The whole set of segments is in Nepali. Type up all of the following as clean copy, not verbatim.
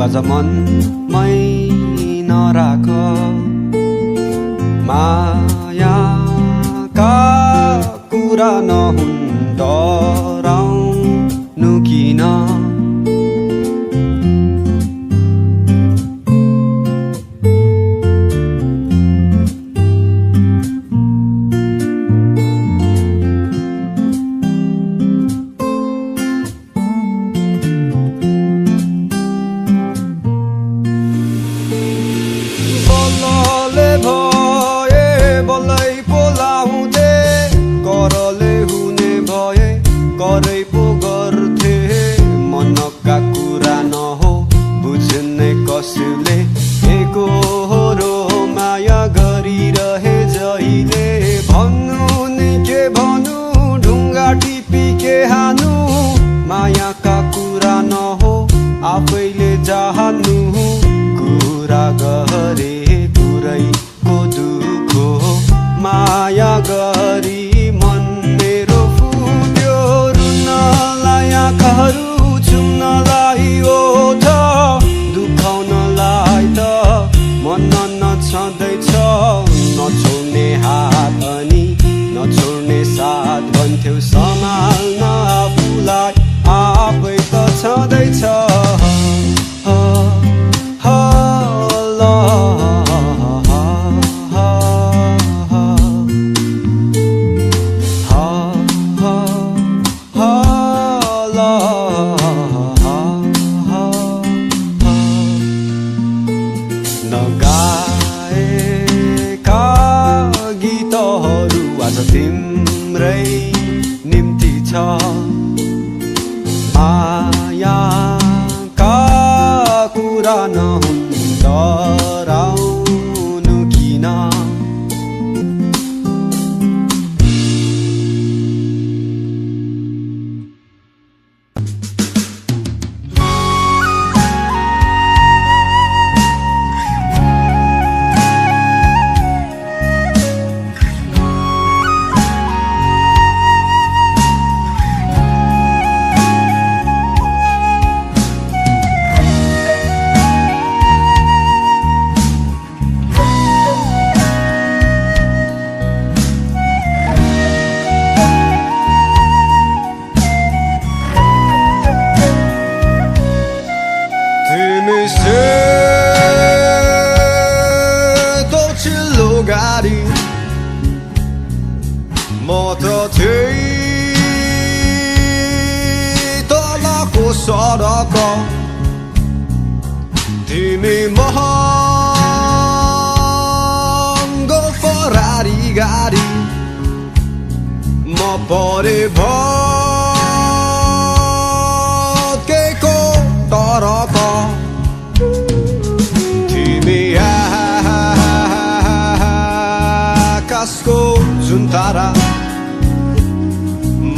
अझ मनमै नराख मायाका कुरा नहुन् डराउनु किन करै पो गर्थे मनका कुरा नहो बुझ्ने कसले एकहोरो माया गरिरहे जहिले भन्नु नि के भन्नु ढुङ्गा टिपी के हानु मायाका कुरा नहो आफैले जान्नु कुरा गरे पुरैको दुःख माया गरी आँखाहरू चुम्नलाई ओठ दुखाउनलाई त मन नछँदैछ नछोड्ने हात अनि नछोड्ने साथ भन्थ्यौ सम्हाल्न आफूलाई आफै त छँदैछ नगाएका गीतहरू आज तिम्रै निम्ति छ मायाका कुरा नहुन् डराउनु किन सेतो गाडी म त तलको सडक तिमी महँगो फरारी गाडी म परे भत्केको तरफ तिमी आकाशको जुन तारा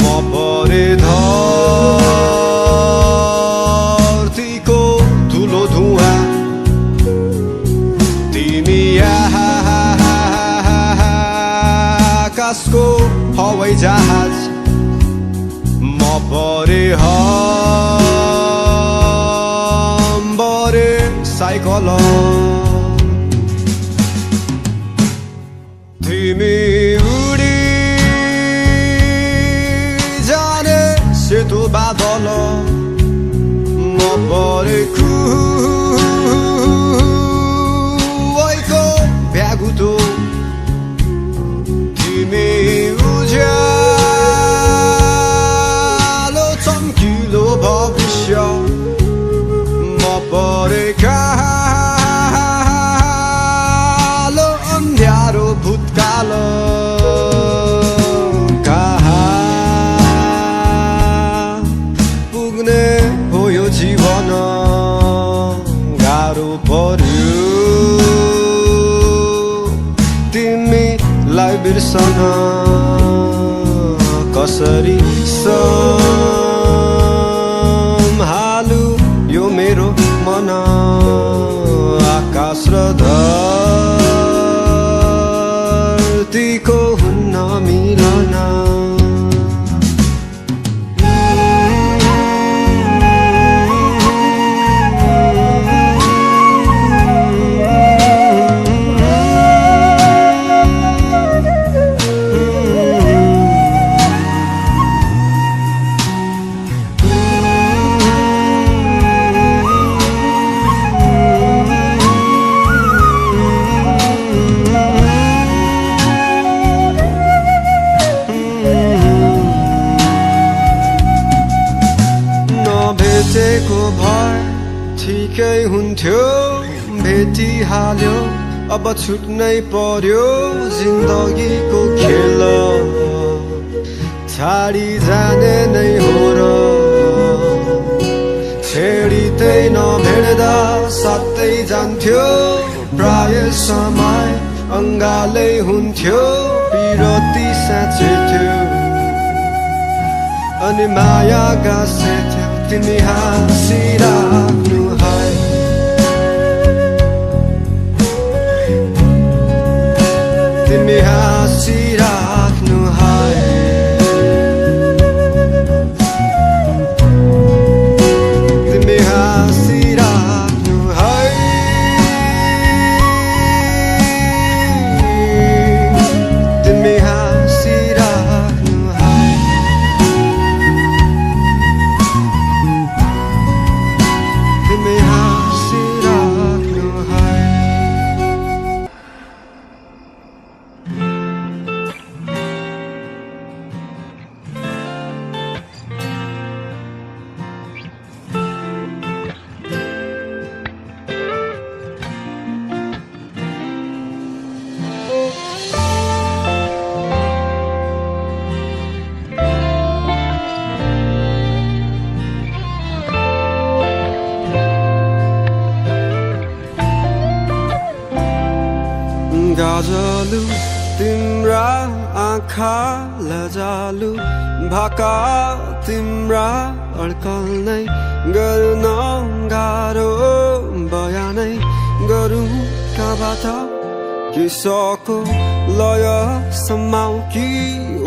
म परे धरतीको धुलो धुवा तिमी आकाशको हवाई जहाज म परे हम्बरे साइकल तिमी उडी जाने सेतो बादल म परे खुवाइको भ्यागुतो तिमी उज्यालो चम्किलो भविष्य म परे कालो अन्ध्यारो भूतकाल कहाँ पुग्ने हो यो जीवन गाह्रो पर्यो तिमीलाई बिर्सन कसरी सम्हालु यो मेरो मन आकाश र धरतीको हुन्न मिलन बितेको भए ठिकै हुन्थ्यो भेटिहाल्यो अब छुट्नै पर्यो जिन्दगीको खेल छाडी जाने नै हो र छेडिँदै नभेट्दा साथै जान्थ्यो प्राय समय अङ्गालै हुन्थ्यो पिरती साँचेथ्यो अनि माया गाँसेथ्यो तिमी हाँसिराख्नु है तिमी हाँसिराख्नु है तिमी हाँसिराख्नु है तिमी हाँसिराख्नु है तिमी हाँसिराख्नु है गाजलु तिम्रा आँखा लजालु भाका तिम्रा अड्कल नै गर्न गाह्रो बयानै गरौँ कहाँबाट किसको लय समाउ कि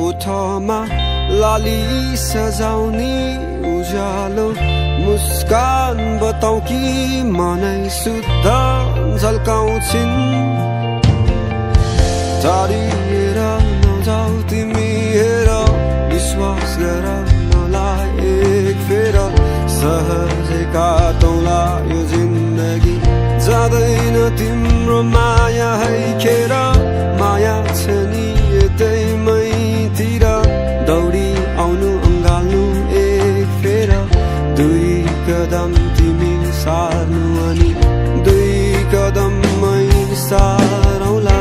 ओठमा लाली सजाउने उज्यालो मुस्कान बताउ कि मनै शुद्ध झल्काउँछिन् टाढिएर नजाऊ तिमी हेर विश्वास गर मलाई एक फेर सहजै काटौँला यो जिन्दगी जाँदैन तिम्रो माया है खेर माया छ नि यतै मैतिर दौडी आउनु अँगाल्नु एक फेर दुई कदम तिमी सार्नु अनि दुई कदममै सारौँला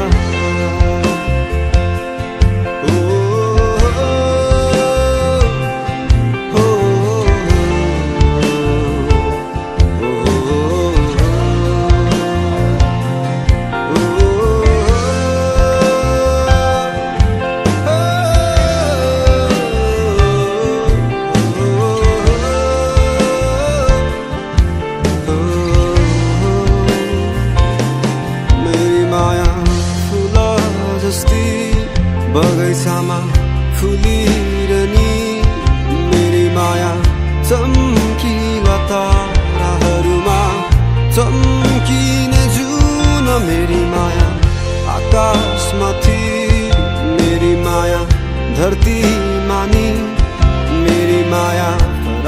बगैँचामा फुलिरहने मेरी माया चम्किला ताराहरूमा चम्किने जुन मेरी माया आकाशमाथि मेरी माया धरतीमा नि मेरी माया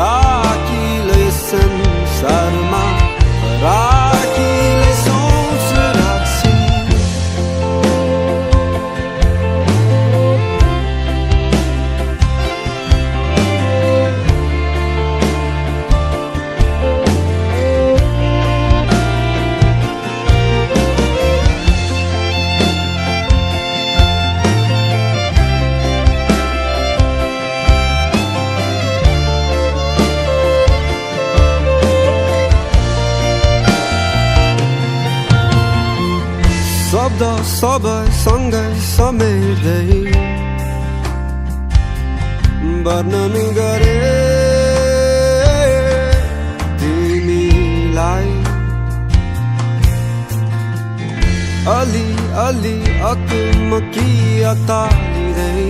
राखिलै संसारमा राखिलै सोच राख्छिन् शब्द सबै सँगै समेट्दै वर्णन गरे तिमीलाई अलि अलि अकमकी अतालिँदै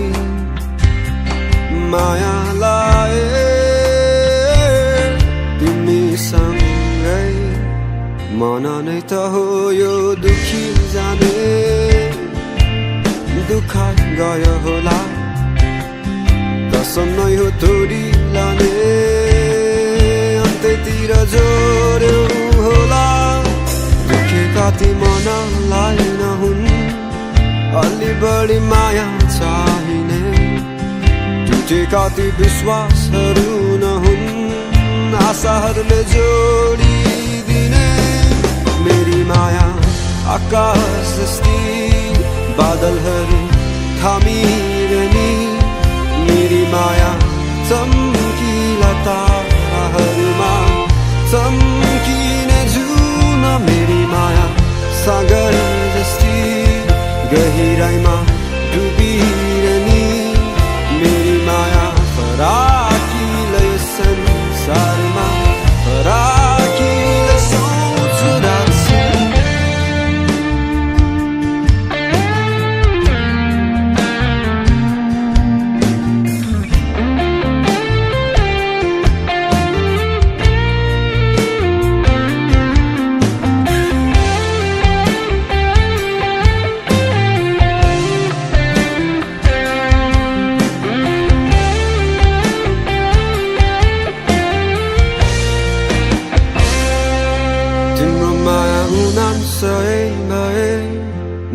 माया लाए तिमीसँगै मन नै त हो यो दुखी जाने दुःख गयो होला कसम नै हो तोडी लाने अन्त्यतिर जोड्यो होला दुखेका ती मनलाई नहुन् अलि बढी माया चाहिने टुटेका ती विश्वासहरू नहुन् आशाहरूले जोडिदिने मेरी माया आकाश जस्ती बादलहरू थामिरहने मेरी माया चम्किला ताराहरूमा चम्किने जुन मेरी माया सागर जस्ती गहिराइमा डुबिरहने मेरी माया फराकिलो यो संसारमा फराकिलो सोच राख्छु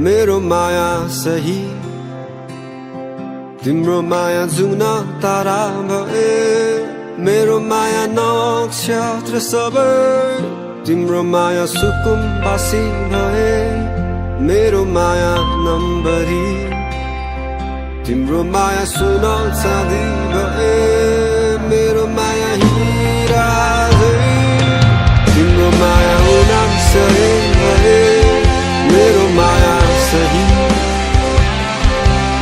मेरो माया सही तिम्रो माया जुन तारा भए मेरो माया नक्षत्र सबै तिम्रो माया सुकुम्बासी भए मेरो माया नम्बरी तिम्रो माया सुन चाँदी भए मेरो माया हिरा तिम्रो माया उनाम सही भए मेरो माया सही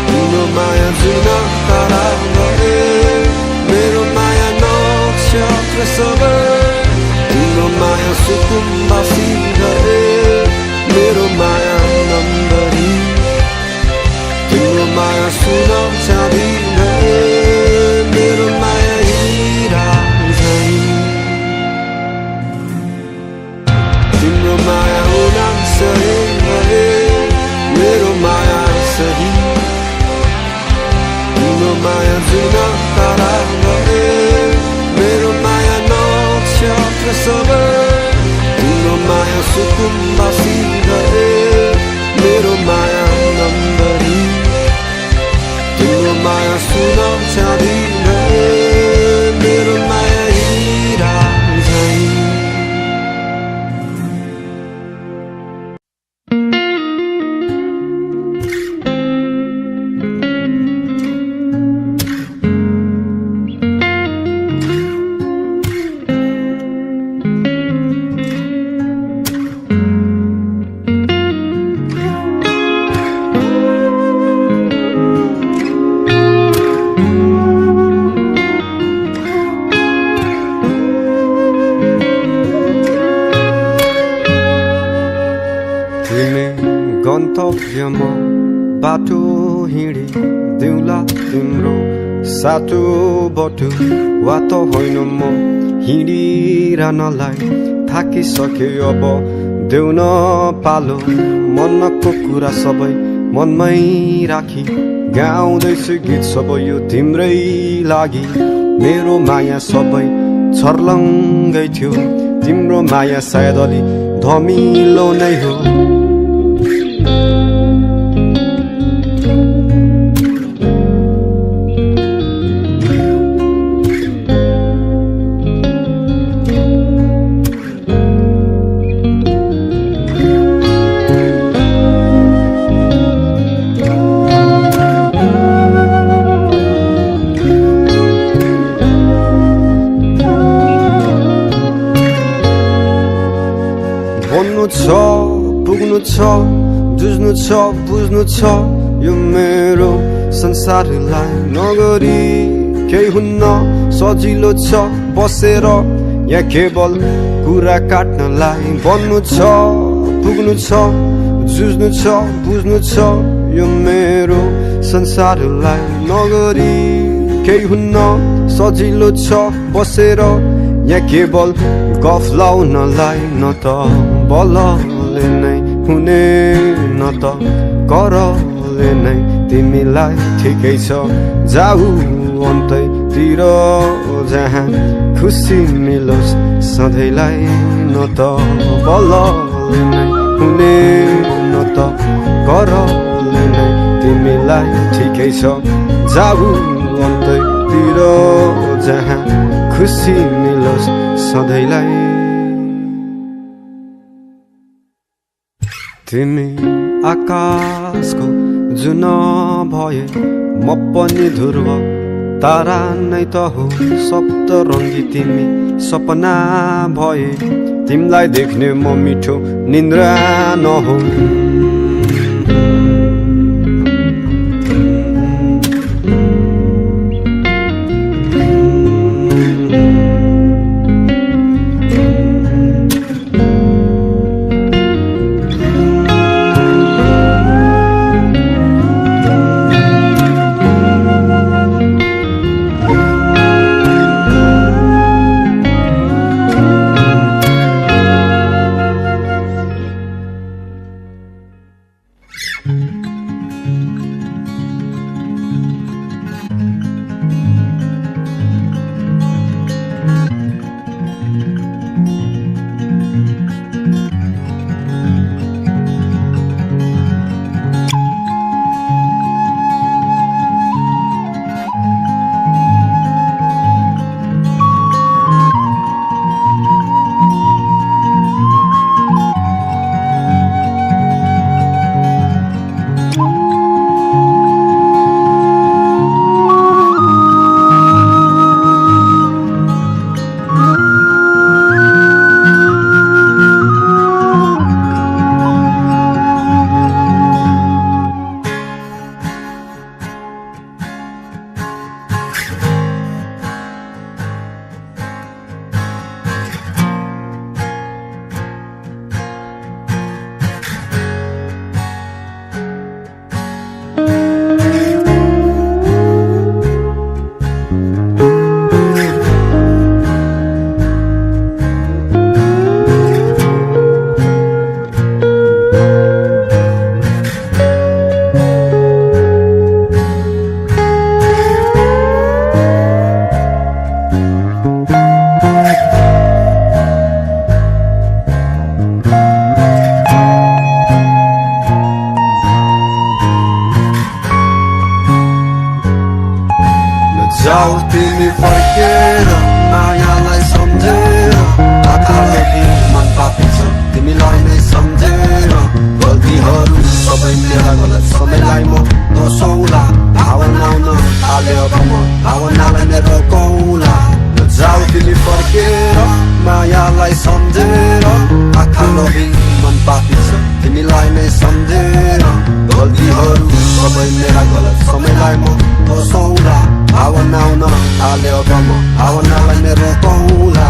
तिम्रो माया जुन तारा भए मेरो माया नक्षत्र सबै तिम्रो माया सुकुम्बासी भए मेरो माया नम्बरी तिम्रो माया सुन चाँदी भए मेरो माया हिरा झैं तिम्रो माया उनाम सही मेरो माया सही तिम्रो माया जुन तारा भए मेरो माया नक्षत्र सबै तिम्रो माया सुकुम्बासी भए मेरो माया नम्बरी तिम्रो माया सुन चाँदी भए मेरो माया हिरा झैं गन्तव्यमा बाटो हिँडिदिउँला तिम्रो सातो बटु वा त होइन म हिँडिरहनलाई थाकिसके अब देऊ न पालो मनको कुरा सबै मनमै राखी गाउँदैछु गीत सबै यो तिम्रै लागि मेरो माया सबै छर्लङ्गै थियो तिम्रो माया सायद अलि धमिलो नै हो पुग्नु छ जुझ्नु छ बुझ्नु छ यो मेरो संसारलाई नगरी केही हुन्न सजिलो छ बसेर या केवल कुरा काट्नलाई बन्नु छ पुग्नु छ जुझ्नु छ बुझ्नु छ यो मेरो संसारलाई नगरी केही हुन्न सजिलो छ बसेर या केवल गफ लाउनलाई न त बलले नै हुने न त करले नै तिमीलाई ठिकै छ जाऊ अन्तैतिर जहाँ खुसी मिलोस् सधैँलाई न त बलले नै हुने न त करले नै तिमीलाई ठिकै छ जाऊ अन्तैतिर जहाँ खुसी मिलोस् सधैँलाई। तिमी आकाशको जुन भए म पनि ध्रुव तारा नै त हो सप्तरङ्गी। तिमी सपना भए तिमीलाई देख्ने म मिठो निन्द्रा नहो। जाऊ तिमी फर्केर मायालाई सम्झेर आँखाले मन पापिन्छ तिमीलाई नै सम्झेर गल्तीहरू सबै मेरा गलत समयलाई म दोषौला भावना आउन थाल्यो अब म भावनालाई नै रोकौला जाऊ तिमी फर्केर मायालाई सम्झेर आँखाले मन पापिन्छ तिमीलाई नै सम्झेर गल्तीहरू सबै मेरा गलत समयलाई म दोषौला भावना आउन थाल्यो अब म भावनालाई नै रोकौला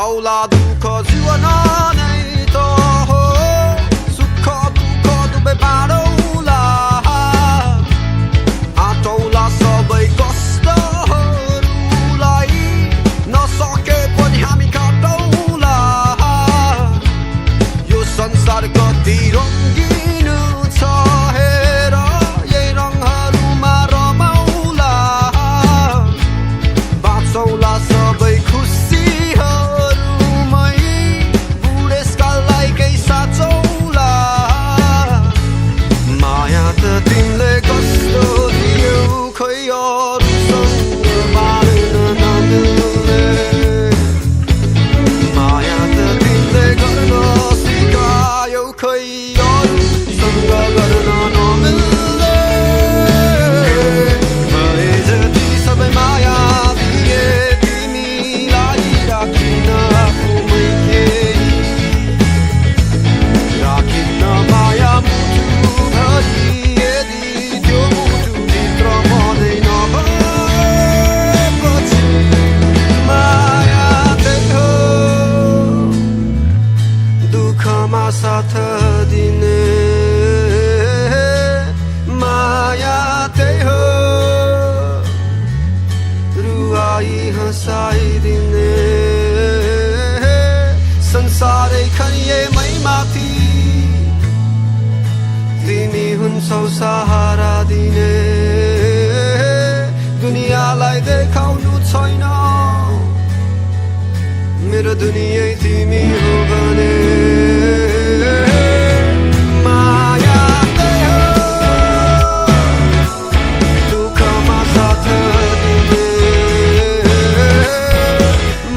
औला दुःख जीवन नै त हो सुख दुःख दुवै बाँडौला आटौला सबै कष्टहरूलाई नसके पनि हामी काटौला यो संसार कति रङ्गिन छ हेर यही रङहरूमा रमाउला बाँचौला सबै खुसीहरूमै बुढेसकाललाई केही साँचौला माया त तिमीले कस्तो दियौ खै अरूसँग बाँड्न नमिल्ने माया त तिमीले गर्न सिकायौ खै अरूसँग गर्न नमिल्ने भए जति सबै माया दिए तिमीलाई राखिन आफूमै केही राखिन्न माया मुटुभरि यदि त्यो मुटुभित्र मनै नभएपछि माया त्यही हो दुःखमा साथ दिने माया त्यही हो रुवाई हँसाइदिने संसारै खनिएमै माथि तिमी हुन्छौ सहारा दिने दुनियाँलाई देखाउनु छैन मेरो दुनिया तिमी हो भने माया त्यही हो दुःखमा साथ दिने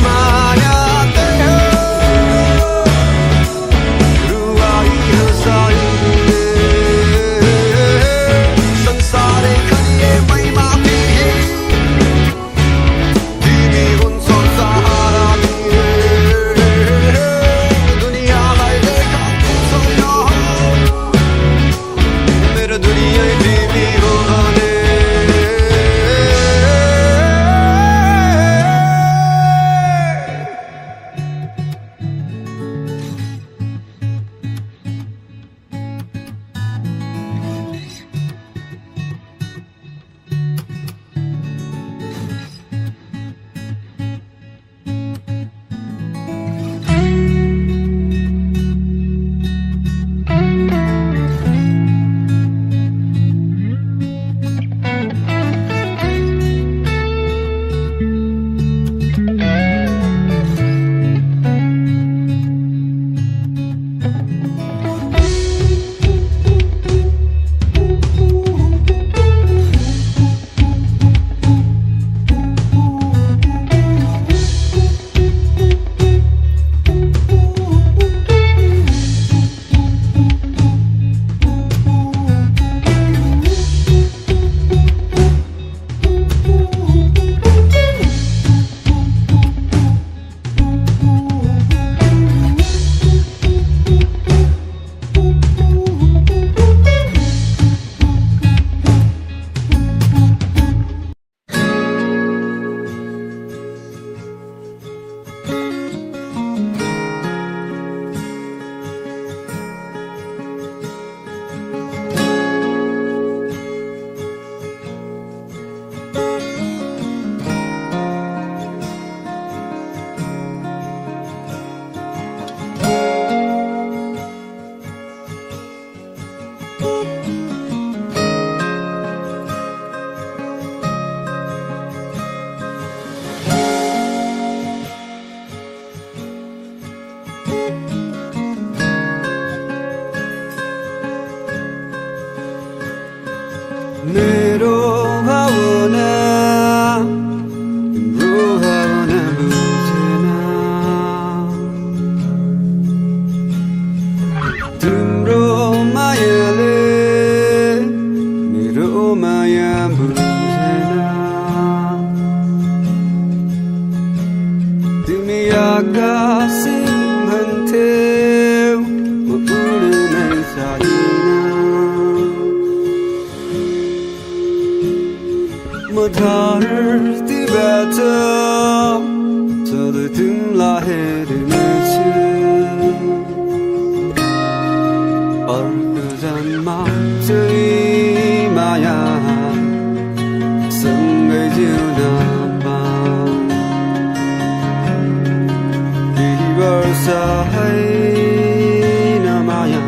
माया त्यही हो रुवाई हँसाइदिने संसारै खनिएमै माथि तिमी हुन्छौ सहारा दिने दुनियाँलाई देखाउनु छैन मेरो दुनिया तिमी हो भने मेरो भावना तिम्रो भावना बुझेन तिम्रो मायाले मेरो माया बुझेन तिमी आकाश भन्थ्यौ म उड्नै चाहिन म धरतीबाट सधैँ तिमलाई हेर्नेछु अर्को जन्म चाहिँ माया सँगै जिउन केही वर्ष होइन माया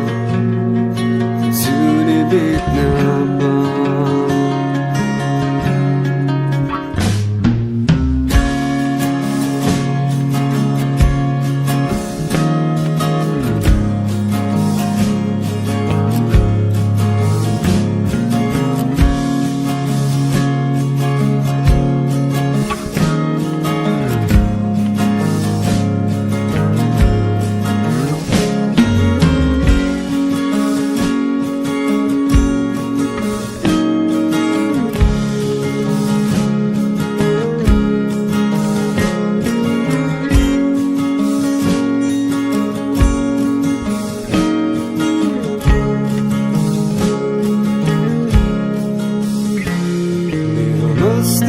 जुनी बित्न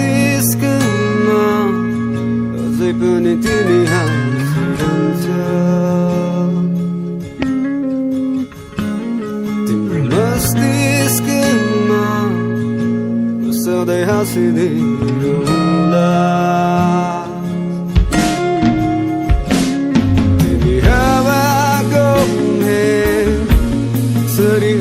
मस्तिष्कमा अझै पनि तिमी हाँसिरहन्छ तिम्रो मस्तिष्कमा सधैँ हाँसिदिनुहोला तिमी हावाको सरी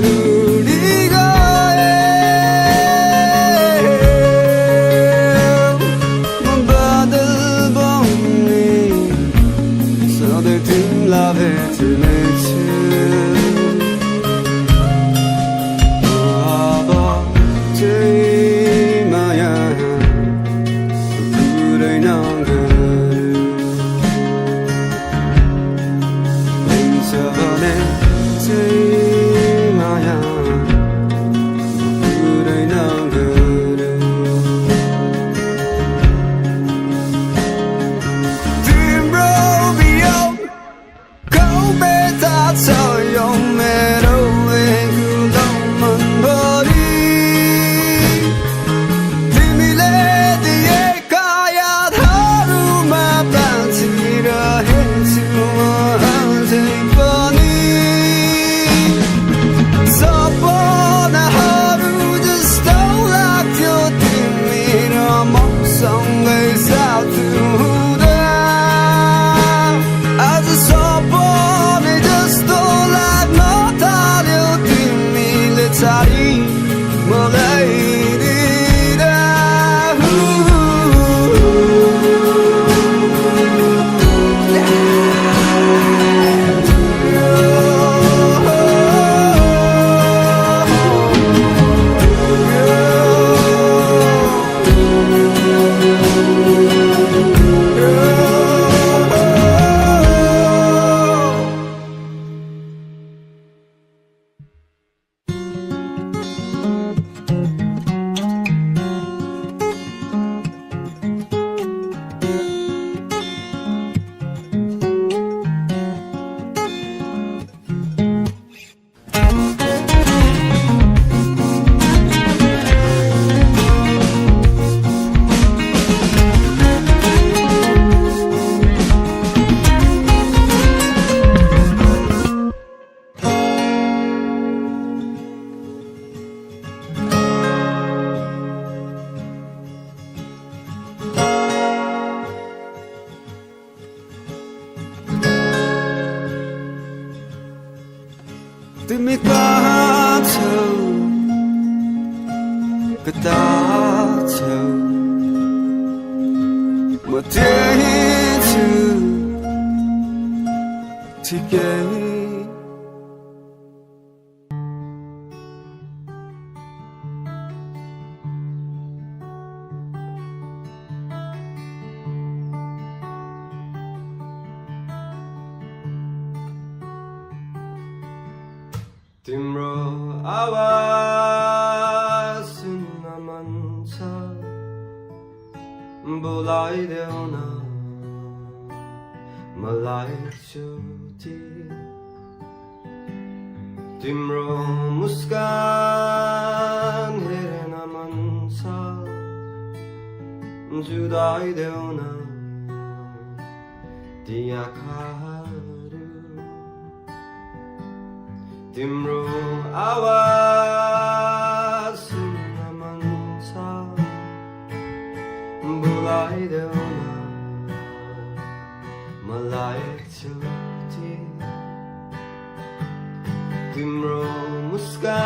तिमी कहाँ छौ कता छौ म त्यही छु ठिकै तिम्रो आवाज सुन्न मन छ बोलाइदेऊ न मलाई एकचोटि तिम्रो मुस्कान हेर्न मन छ जुदाइदेऊ न ती आँखाहरू तिम्रो आवाज सुन्न मन छ बोलाइदेऊ न मलाई एकचोटि तिम्रो मुस्कान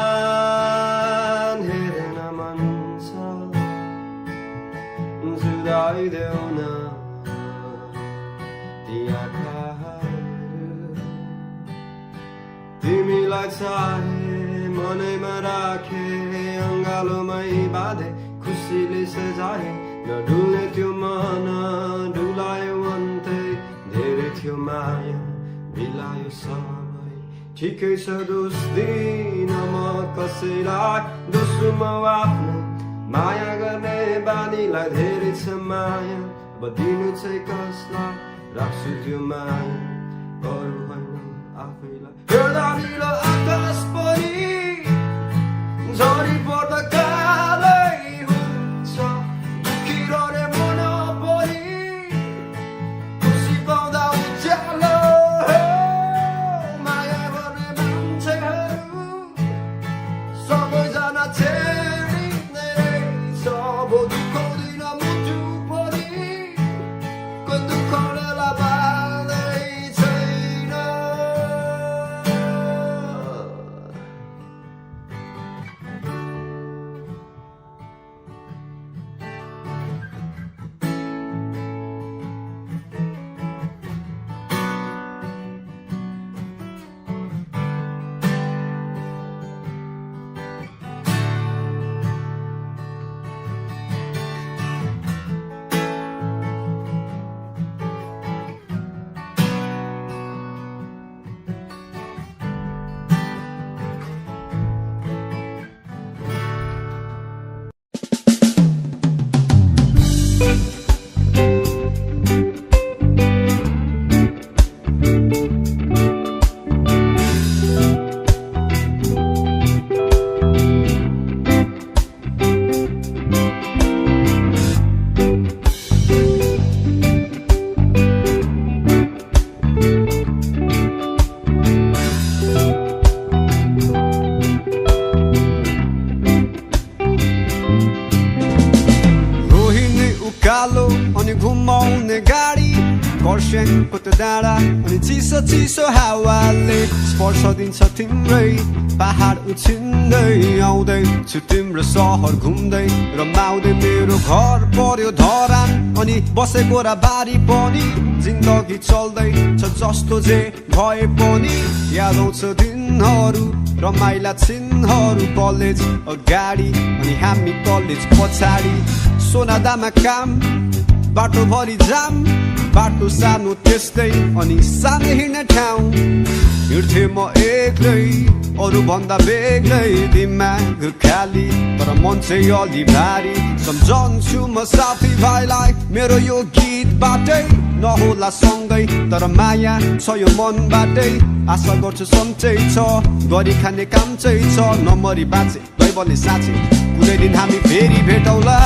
हेर्न मन छ जुदाइदेऊ न ती आँखाहरू तिमीलाई चाहे मनैमा राखे अङ्गालोमै बाँधे खुसीले सजाए नडुल्ने त्यो मन डुलायो अन्तै धेरै थियो माया मिलायो सबै ठिकै छ दोष दिन म कसैलाई दोस्रो म आफ्नो माया गर्ने बानीलाई धेरै छ माया अब दिनु चाहिँ कसलाई राख्छु त्यो माया अरू होइन आफैलाई हेर्दा निलो आकाश पनि झरी पर्दा कालै हुन्छ दुखिरहने मन पनि खुसी पाउँदा उज्यालो माया गर्ने मान्छेहरू सबैजना छेडिँदै सब दुखाउँदिन मुटु पनि कोही दुःखले बाँध्दै छैन कालो अनि घुमाउने गाडी कर्सियङको त्यो डाँडा अनि चिसो चिसो हावाले स्पर्श दिन्छ तिम्रै पहाड उछिन्दै आउँदैछु तिम्रो सहर घुम्दै रमाउँदै मेरो घर पर्यो धरान अनि बसेको र बारी पनि जिन्दगी चल्दै छ जस्तो जे भए पनि याद आउँछ दिनहरू रमाइला छिनहरू कलेज अगाडि अनि हामी कलेज पछाडि सोनादामा काम बाटो भरि जाम बाटो सानो त्यस्तै अनि सानो हिँड्ने ठाउँ हिँड्थे म एक्लै अरू भन्दा बेग्लै दिमाग खाली तर मन चाहिँ अलि भारी सम्झन्छु म साथीभाइलाई मेरो यो गीतबाटै नहोला सँगै तर माया छ यो मनबाटै आशा गर्छु सन्चै छ गरी खाने काम चाहिँ छ नमरी बाँचे दैवले साँचे कुनै दिन हामी फेरि भेटौला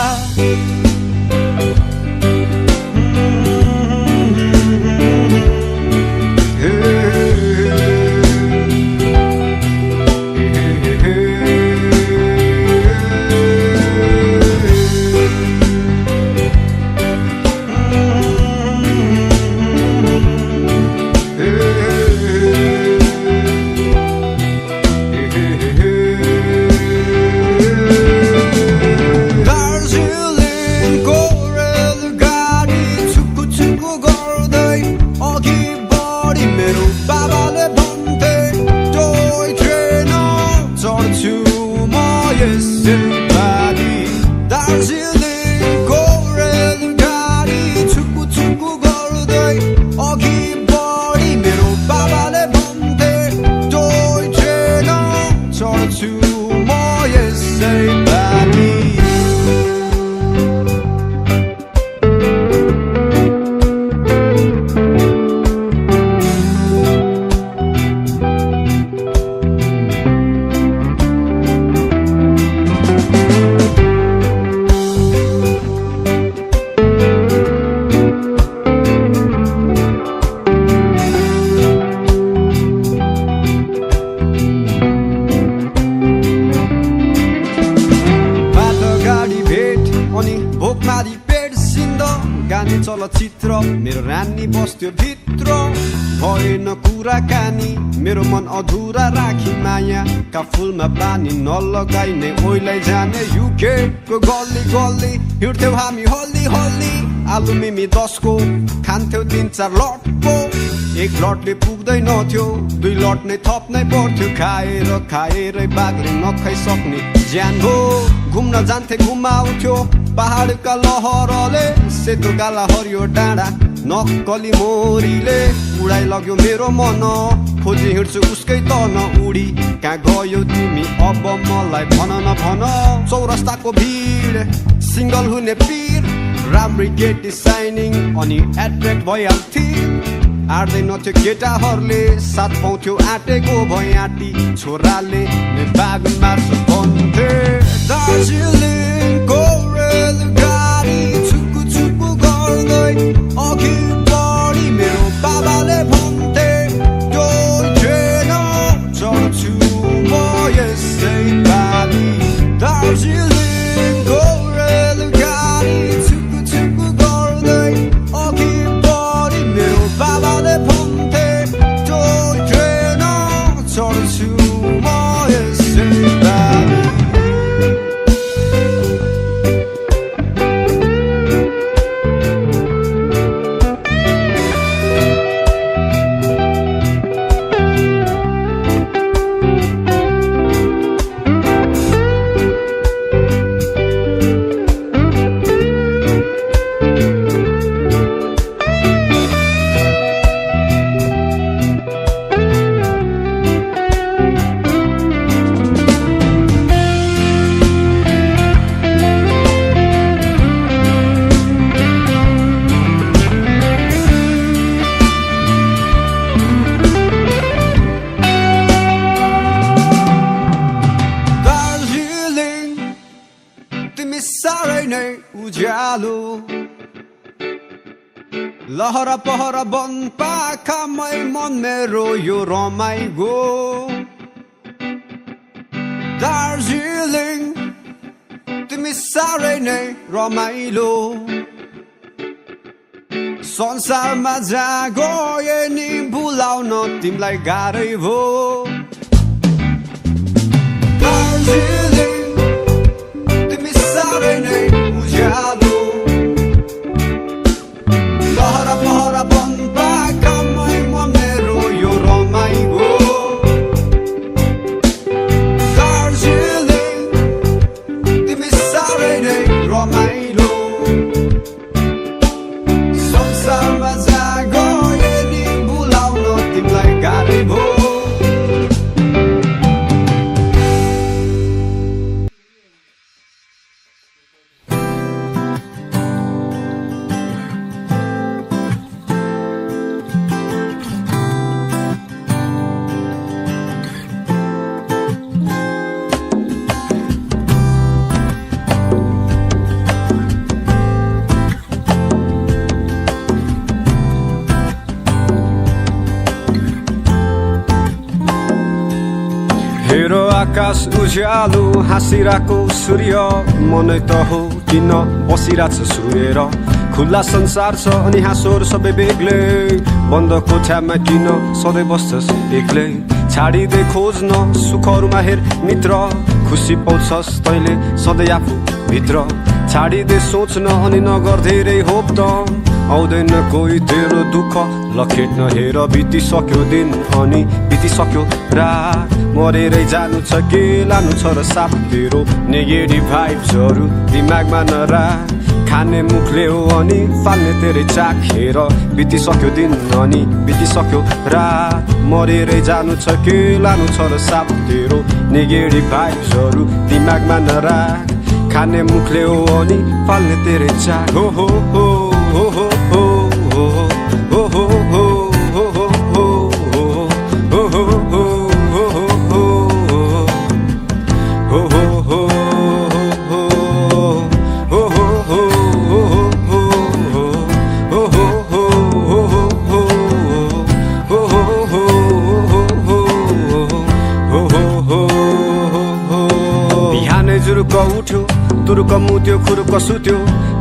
भएन कुराकानी मेरो मन अधुरा राखी मायाका फुलमा पानी नलगाइने ओइलाई जाने युके को गल्ली गल्ली हिँड्थ्यौ हामी हल्ली हल्ली आलु मिमी 10 को खान्थ्यौ 3-4 लटको एक लटले पुग्दैनथ्यो 2 लट नै थप्नै पर्थ्यो खाएर खाएरै बाघले नखाइसक्ने ज्यान हो घुम्न जान्थे घुमाउँथ्यो पहाडका लहरले सेतो गाला हरियो डाँडा नक्कली मोरीले उडाइ लग्यो मेरो मन खोजी हिँड्छु उसकै तन उडी कहाँ गयो तिमी अब मलाई भन न भन चौरस्ताको भिड सिंगल हुने पीर राम्री केटी साइनिङ अनि एट्र्याक्ट भइहाल्थे आड्दैनथ्यो केटाहरूले साथ पाउँथ्यो आँटेको भए आँटी छोराले नै बाग मार्छु भन्थे दार्जिलिङको रेलगाडी छुक्कु छुक्कु गर्दै अघि बढी मेरो बाबाले भन्थे त्यो ट्रेन चढ्छु म यसै पालि दार्जिलिङको रेलगाडी छुक्कु छुक्कु गर्दै अघि बढी मेरो बाबाले भन्थे त्यो ट्रेन चढ्छु म यसै पालि साह्रै नै उज्यालो लहरा पहरा वन पाखामै मन मेरो यो रमाइगो दार्जिलिङ तिमी साह्रै नै रमाइलो संसारमा जहाँ गए नि भुलाउन तिमीलाई गाह्रै भो दार्जिलिङ साह्रै नै उज्यालो लहरा पहरा वन पाखामै मन मेरो यो रमाइगो दार्जिलिङ तिमी साह्रै नै रमाइलो संसारमा जहाँ गए नि भुलाउन तिमीलाई गाह्रै भो हेरो आकाश उज्यालो हाँसिरहेको सूर्य मनै त हो किन बसिरहेछ सुहेर खुल्ला संसार छ अनि हाँसोर सबै बेग्लै बन्द कोठामा किन सधैँ बस्छस् एक्लै छाडिँदै खोज्न सुखहरूमा हेर मित्र खुसी पाउँछस् तैँले सधैँ आफू भित्र छाडिँदै सोच्न अनि नगर धेरै होप त आउँदैन कोही तेरो दुःख लखेट्न हेर बितिसक्यो दिन अनि बितिसक्यो रात मरेरै जानु छ के लानु छ र साथ तेरो नेगेटिभ भाइब्सहरू दिमागमा नराख खाने मुखले हो अनि फाल्ने तेरै चाख हेर बितिसक्यो दिन अनि बितिसक्यो रात मरेरै जानु छ के लानु छ र साथ तेरो नेगेटिभ भाइब्सहरू दिमागमा नराख खाने मुखले हो अनि फाल्ने तेरै चाख हो हो हो हो हो हो हो हो हो उठ्यो तुरुक मुत्यो खुरुक सुत्यो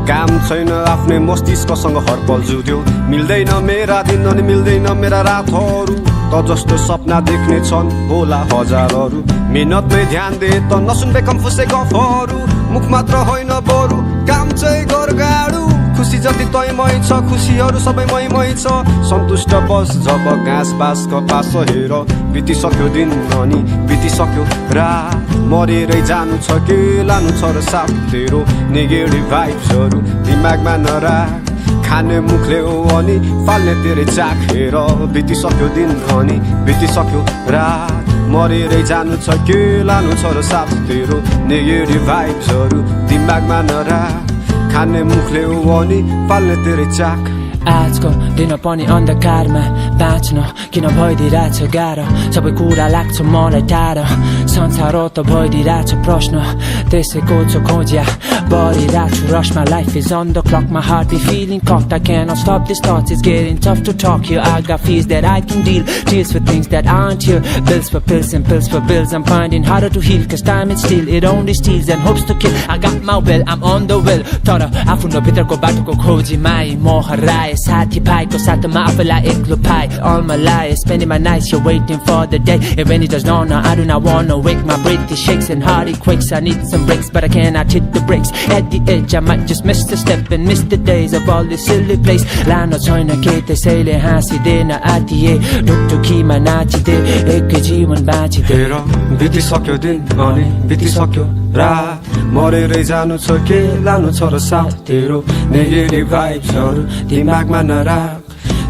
काम छैन आफ्नै मस्तिष्कसँग हरपल जुध्यो मिल्दैन मेरा दिन अनि मिल्दैन मेरा रातहरू त जस्तो सपना देख्ने छन् होला हजारहरू मेहनतमै ध्यान दे त नसुन्बे कम्फुसे गफहरू मुख मात्र होइन बरु काम चाहिँ गर गाडु खुसी जति तैमै छ खुसीहरू सबै मै छ सन्तुष्ट बस जब घाँस बास कपास हेर बितिसक्यो दिन अनि बितिसक्यो रात मरेरै जानु छ के लानु छ र साथ तेरो नेगेटिभ भाइब्सहरू दिमागमा नराख खाने मुखले हो अनि फाल्ने तेरै चाख हेर बितिसक्यो दिन अनि बितिसक्यो रात मरेरै जानु छ के लानु छ र साथ तेरो नेगेटिभ भाइब्सहरू दिमागमा नराख खाने मुखले हो अनि फाल्ने तेरै चाख आजको दिन पनि अन्धकारमा बाँच्न किन भइदिरहेछ गाह्रो सबै कुरा लाग्छ मलाई टाढो संसार त भइदिरहेछ प्रश्न त्यसैको छ खोज्या बढिरहेको छु रस my life is on the clock my heart be feeling cocked I cannot stop these thoughts it's getting tough to talk here I got fears that I can deal tears for things that aren't here bills for pills and pills for bills I'm finding harder to heal cause time is still it only steals and hopes to kill I got my will I'm on the will तर आफ्नो भित्रको बाटोको खोजीमा म हराए साथी भाइको साथमा आफैलाई एक्लो पाए all my life spending my nights here waiting for the day it when it does not know I do not wanna wake my breath it shakes and heart it quakes I need some breaks but I cannot hit the brakes at the edge I might just miss the step and miss the days of all this silly place लानो छैन के त्यसैले हाँसिदेन आतिए ढुकढुकीमा नाचिदे एकै जीवन बाँचिदे हेर बितिसक्यो दिन अनि बितिसक्यो रात मरेरै जानु छ के लानु छ र साथ तेरो नेगेटिभ भाइब्सहरू दिमागमा नराख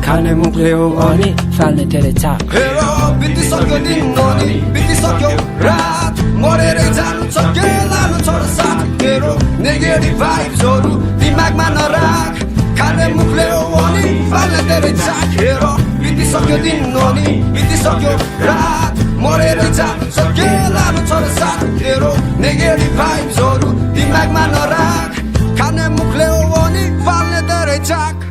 खाने मुखले हो अनि फाल्ने तेरै चाख हेर बितिसक्यो दिन अनि बितिसक्यो रात मरेरै जानु छ के लानु छ र साथ तेरो नेगेटिभ भाइब्सहरू दिमागमा नराख खाने मुखले हो अनि फाल्ने तेरै चाख हेर बितिसक्यो दिन अनि बितिसक्यो रात मरेरै जानु छ के लानु छ र साथ तेरो नेगेटिभ भाइब्सहरू दिमागमा नराख खाने मुखले हो अनि फाल्ने तेरै चाख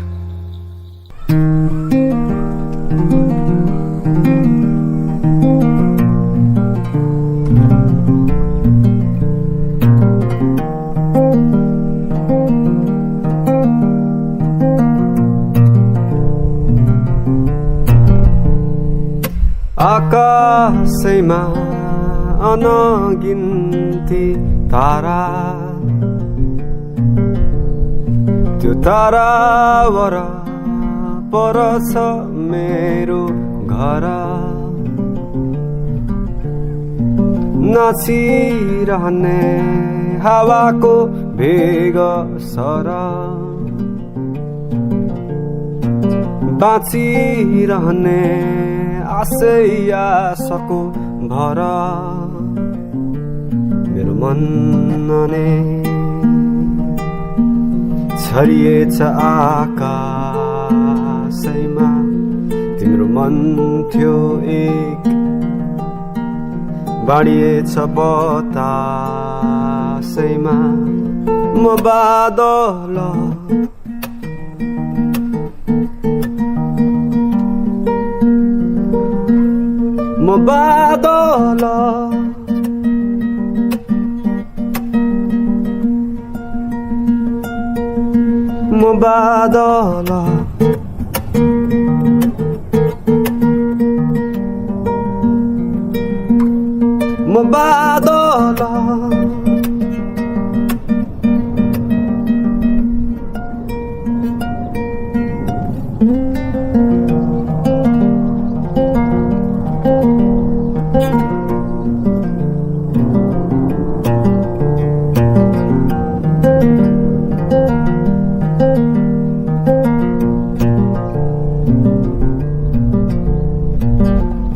आकाशैमा अनगिन्ती तारा त्यो तारावर परछ मेरो घर नाचिरहने हावाको भेग सर बाँचिरहने आशै आशाको भर मेरो मन नै छरिएछ आकाशैमा तिम्रो मन थियो एक बाँडिएछ बतासैमा म बादल म बादल म बादल म बादल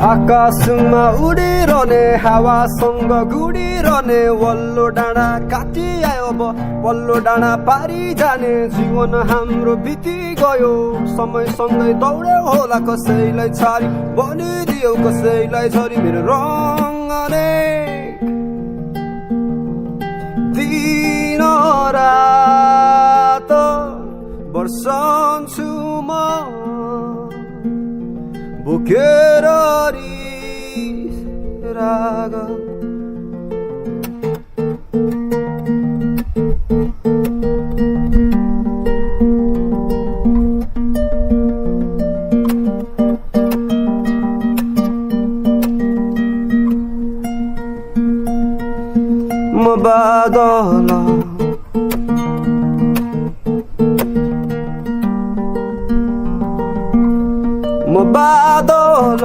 आकाशमा उडिरहने हावासँग गुडिरहने वल्लो डाँडा काटी आयो अब पल्लो डाँडा पारी जाने जीवन हाम्रो बिति गयो समयसँगै दौड्यो होला कसैलाई छाडी बनिदियो कसैलाई झरी मेरो रङ अनेक दिन रात बर्सन्छु म बोकेर रिस राग बादल म बादल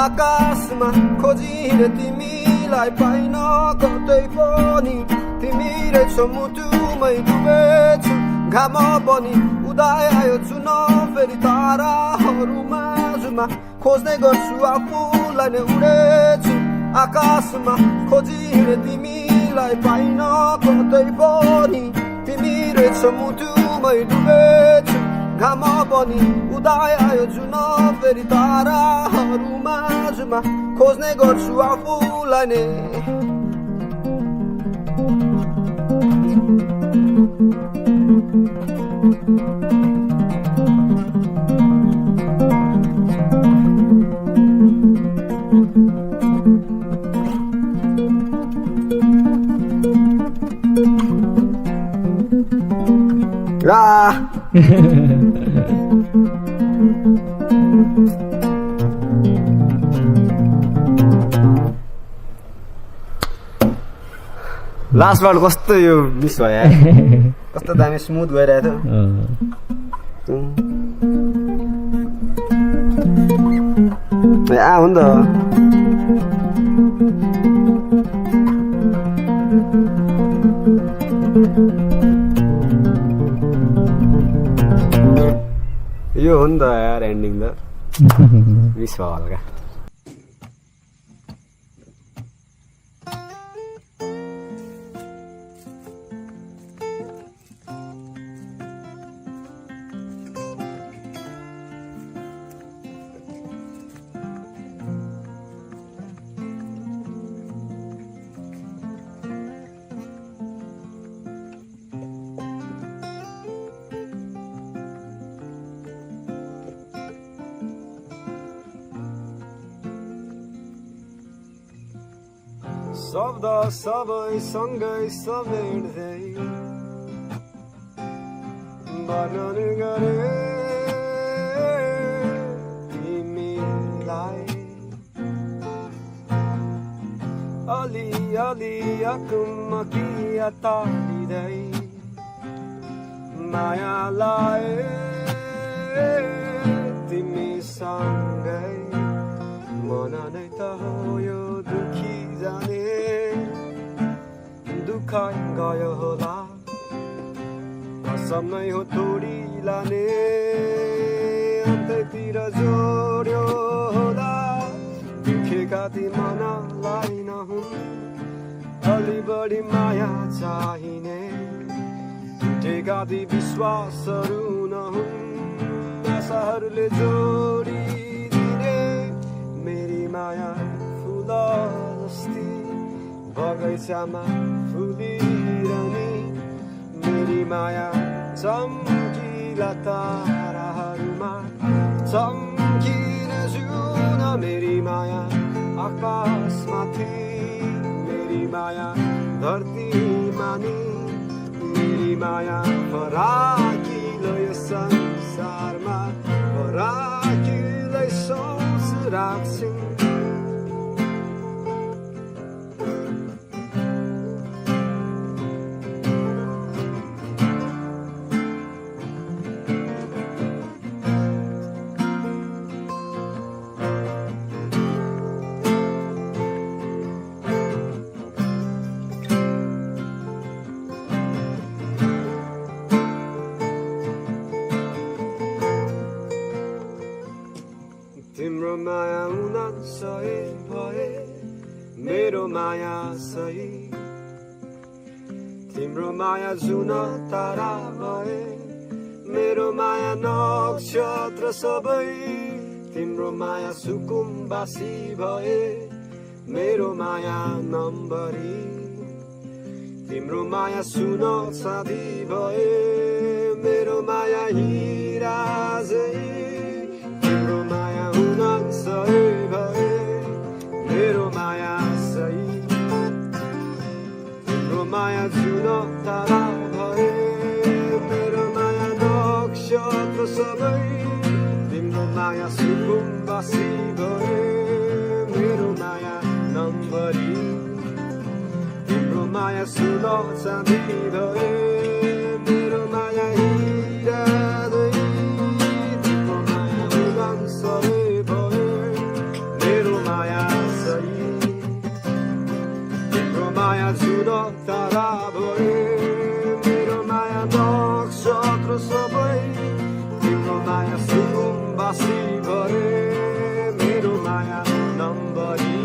आकाशमा खोजिने तिमीलाई पाइन कतै पनि तिमी रहेछौ मुटुमै डुबेछु घाम पनि उदाय आयो चुन फेरि ताराहरू माझमा खोज्ने गर्छु आफूलाई नै उडेछु आकाशमा खोजिने तिमीलाई पाइन कतै पनि तिमी रहेछौ मुटुमै डुबेछु घाम पनि उदाय आयो जुन फेरि ताराहरू माझमा खोज्ने गर्छु आफूलाई नै लास्ट बार कस्तो यो मिस भयो यार कस्तो दामी स्मुथ गइरहेको थियो हो नि त यो हो नि त यार एन्डिङ त मिस भयो हल्का शब्द सबै सँगै समेट्दै वर्णन गरे तिमीलाई अलि अलि अकुमकिया तारिँदै मायालाई तिमीसँगै मन नै त हो यो दुखी जाने दुखाइ गयो होला कसम नै हो तोडी लाने अन्त्यतिर जोड्यो होला दुखेका ती मनलाई नहुन् अलि बढी माया चाहिने टुटेका ती विश्वासहरू नहुन् आशाहरूले जोडिदिने मेरी माया फुल जस्ती बगैँचामा फुलिरहने मेरी माया चम्किला ताराहरूमा चम्किने जुन मेरी माया आकाशमाथि मेरी माया धरतीमा नि मेरी माया फराकिलो यो संसारमा फराकिलै सोच राख्छिन् सय भए मेरो माया सही तिम्रो माया जुन तारा भए मेरो माया नक्षत्र सबै तिम्रो माया सुकुम्बासी भए मेरो माया नम्बरी तिम्रो माया सुन चाँदी भए मेरो माया हिरा झै तिम्रो माया हुन सही भए मेरो माया सही तिम्रो माया जुन तारा भए मेरो माया नक्षत्र सबै तिम्रो माया सुकुम्बासी भए मेरो माया नम्बरी तिम्रो माया सुन चाँदी भए मेरो माया हिरा झै तिम्रो माया उदान सबै भए मेरो माया सही तिम्रो माया जुन तारा भए मेरो माया नक्षत्र सबै तिम्रो माया सुकुम्बासी भए मेरो माया नम्बरी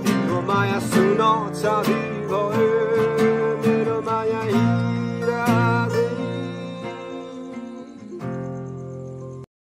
तिम्रो माया सुन चाँदी